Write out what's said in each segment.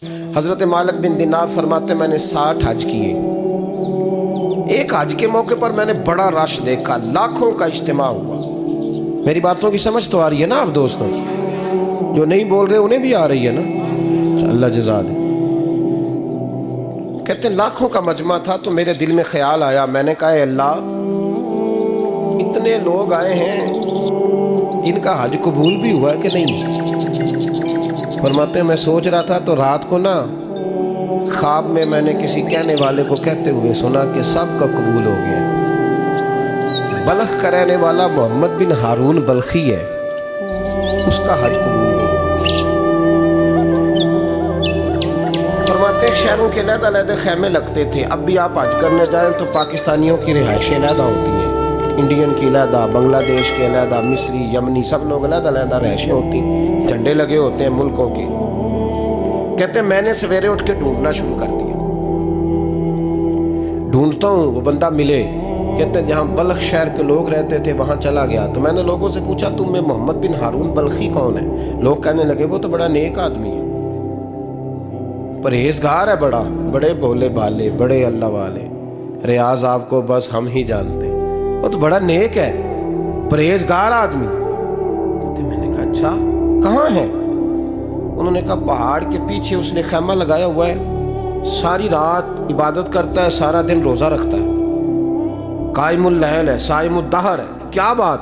हज़रत मालिक बिन दिनार फरमाते मैंने 60 हज किए। एक हज के मौके पर मैंने बड़ा रश देखा, लाखों का इज्तिमा हुआ। मेरी बातों की समझ तो आ रही है ना आप दोस्तों? जो नहीं बोल रहे उन्हें भी आ रही है ना? अल्लाह जज़ा दे। कहते हैं लाखों का मजमा था तो मेरे दिल में ख्याल आया, मैंने कहा अल्लाह इतने लोग आए हैं, इनका हज कबूल भी हुआ है कि नहीं? फरमाते मैं सोच रहा था तो रात को ना ख्वाब में मैंने किसी कहने वाले को कहते हुए सुना कि सबका कबूल हो गया। बल्ख का रहने वाला मोहम्मद बिन हारून बल्खी है, उसका हज कबूल नहीं। फरमाते शहरों के अलग-अलग खैमे लगते थे। अब भी आप हज करने जाएं तो पाकिस्तानियों की रिहाइशें अलग होती हैं, इंडियन की अलग, बांग्लादेश के अलग, मिस्री, यमनी, सब लोग अलग-अलग रिहाइशें होती, झंडे लगे होते हैं मुल्कों के। कहते मैंने सवेरे उठ के ढूंढना शुरू कर दिया, ढूंढता हूँ वो बंदा मिले। कहते जहाँ बल्ख शहर के लोग रहते थे वहाँ चला गया तो मैंने लोगों से पूछा तुम में मोहम्मद बिन हारून बल्खी कौन है? लोग कहने लगे वो तो बड़ा नेक आदमी है, परहेजगार है, बड़े भोले भाले, बड़े अल्लाह वाले, रियाज आपको बस हम ही जानते हैं, वो तो बड़ा नेक है, परहेजगार आदमी। तो मैंने कहा अच्छा कहाँ है? उन्होंने कहा पहाड़ के पीछे उसने खैमा लगाया हुआ है, सारी रात इबादत करता है, सारा दिन रोजा रखता है, कायमुल लैल है, साइमुद दहर है। क्या बात?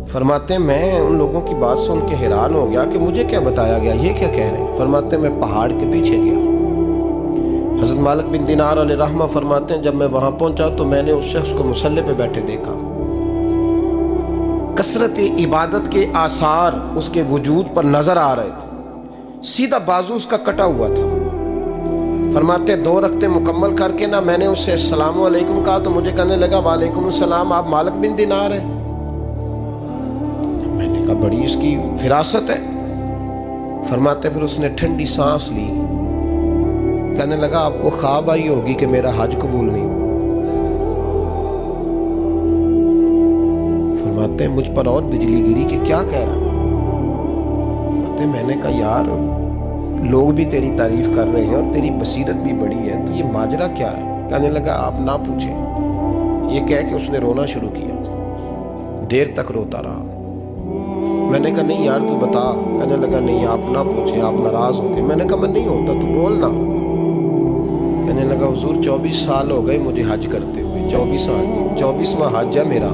फरमाते मैं उन लोगों की बात सुन के हैरान हो गया कि मुझे क्या बताया गया, ये क्या कह रहे हैं? फरमाते मैं पहाड़ के पीछे गया। हज़रत मालिक बिन दिनार अलैहिर्रहमा फरमाते हैं जब मैं वहां पहुंचा तो मैंने उस शख्स को मुसल्ले पे बैठे देखा। कसरत इबादत के आसार उसके वजूद पर नजर आ रहे थे, सीधा बाजू उसका कटा हुआ था। फरमाते 2 रकते मुकम्मल करके ना मैंने उससे अस्सलामु अलैकुम कहा तो मुझे कहने लगा वालेकुम सलाम, आप मालिक बिन दिनार हैं? मैंने कहा बड़ी इसकी फिरासत है। फरमाते फिर उसने ठंडी सांस ली, कहने लगा आपको ख्वाब आई होगी कि मेरा हज कबूल नहीं हुआ। फरमाते मुझ पर और बिजली गिरी कि क्या कह रहा? मैंने कहा यार लोग भी तेरी तारीफ कर रहे हैं और तेरी बसीरत भी बड़ी है, तो ये माजरा क्या है? कहने लगा आप ना पूछें। ये कह के उसने रोना शुरू किया, देर तक रोता रहा। मैंने कहा नहीं यार तू बता। कहने लगा नहीं आप ना पूछें, आप नाराज होंगे। मैंने कहा मैं नहीं होता, तू बोल ना। कहने लगा हुजूर 24 साल हो गए मुझे हज करते हुए, 24वां हज है मेरा,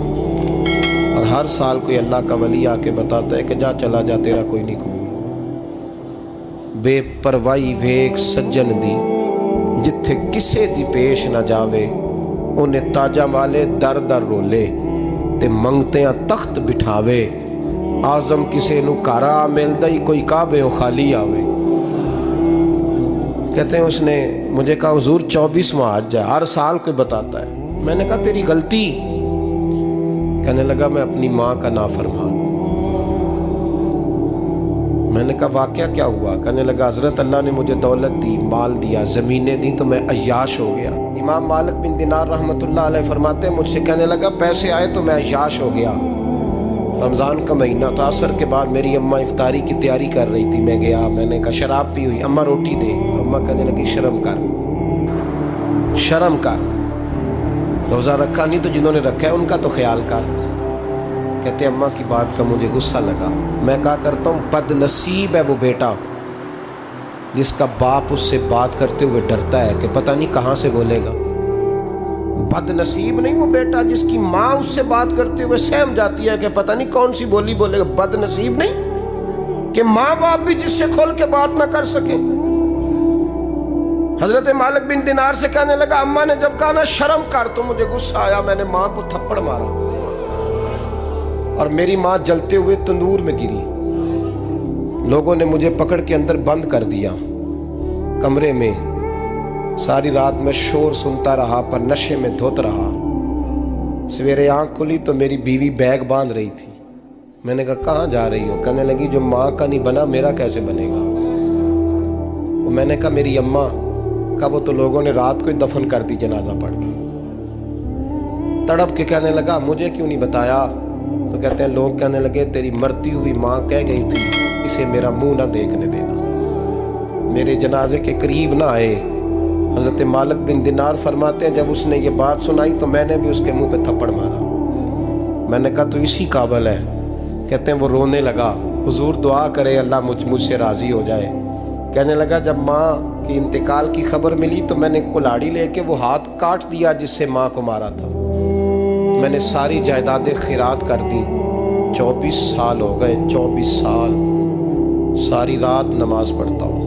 और हर साल कोई अल्लाह का वली आके बताता है कि जा चला जा तेरा कोई नहीं कबूल। बेपरवाही वेख सज्जन दी जिथे किसे दी पेश ना जावे, उन्हें ताजा वाले दर दर रोले ते मंगते तख्त बिठावे, आजम किसे नू कारा मिलदा ही कोई काबे खाली आवे। कहते हैं उसने मुझे कहा हुजूर 24वां हज है, हर साल कोई बताता है। मैंने कहा तेरी गलती। कहने लगा मैं अपनी माँ का नाफरमान। मैंने कहा वाकया क्या हुआ? कहने लगा हजरत अल्लाह ने मुझे दौलत दी, माल दिया, ज़मीनें दी तो मैं अय्याश हो गया। इमाम मालिक बिन दिनार रहमतुल्लाह अलैह फरमाते हैं मुझसे कहने लगा पैसे आए तो मैं अय्याश हो गया। रमज़ान का महीना था, असर के बाद मेरी अम्मा इफ्तारी की तैयारी कर रही थी, मैं गया, मैंने कहा शराब पी हुई, अम्मा रोटी दे, तो अम्मा कहने लगी शर्म कर, रोज़ा रखा नहीं तो जिन्होंने रखा है उनका तो ख्याल कर। कहते अम्मा की बात का मुझे गुस्सा लगा। मैं कहा करता हूँ बदनसीब है वो बेटा जिसका बाप उससे बात करते हुए डरता है कि पता नहीं कहाँ से बोलेगा। बदनसीब नहीं वो बेटा जिसकी माँ उससे बात करते हुए सहम जाती है कि पता नहीं कौन सी बोली बोलेगा। बदनसीब नहीं कि माँ बाप भी जिससे खोल के बात ना कर सके। हजरत मालिक बिन दिनार से कहने लगा अम्मा ने जब कहा ना शर्म कर तो मुझे गुस्सा आया, मैंने माँ को थप्पड़ मारा और मेरी माँ जलते हुए तंदूर में गिरी। लोगों ने मुझे पकड़ के अंदर बंद कर दिया कमरे में। सारी रात मैं शोर सुनता रहा पर नशे में धोत रहा। सवेरे आंख खुली तो मेरी बीवी बैग बांध रही थी। मैंने कहा कहाँ जा रही हो? कहने लगी जो माँ का नहीं बना मेरा कैसे बनेगा? वो मैंने कहा मेरी अम्मा का वो तो लोगों ने रात को ही दफन कर दी जनाजा पढ़ के। तड़प के कहने लगा मुझे क्यों नहीं बताया? तो कहते हैं लोग कहने लगे तेरी मरती हुई माँ कह गई थी इसे मेरा मुंह ना देखने देना। میرے جنازے کے قریب نہ آئے۔ حضرت مالک بن دینار فرماتے ہیں جب اس نے یہ بات سنائی تو میں نے بھی اس کے منہ پہ تھپڑ مارا۔ میں نے کہا تو اسی قابل ہے۔ کہتے ہیں وہ رونے لگا، حضور دعا کرے اللہ مجھ سے راضی ہو جائے۔ کہنے لگا جب ماں کی انتقال کی خبر ملی تو میں نے کلاڑی لے کے وہ ہاتھ کاٹ دیا جس سے ماں کو مارا تھا۔ میں نے ساری جائیدادیں خیرات کر دیں۔ 24 سال ہو گئے، 24 سال ساری رات نماز پڑھتا ہوں،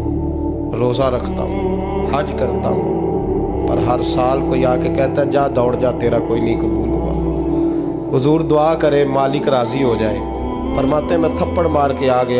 روزہ رکھتا ہوں، حج کرتا ہوں، پر ہر سال کوئی آ کے کہتا ہے جا دوڑ جا تیرا کوئی نہیں قبول ہوا۔ حضور دعا کرے مالک راضی ہو جائے۔ فرماتے ہیں میں تھپڑ مار کے آ گیا۔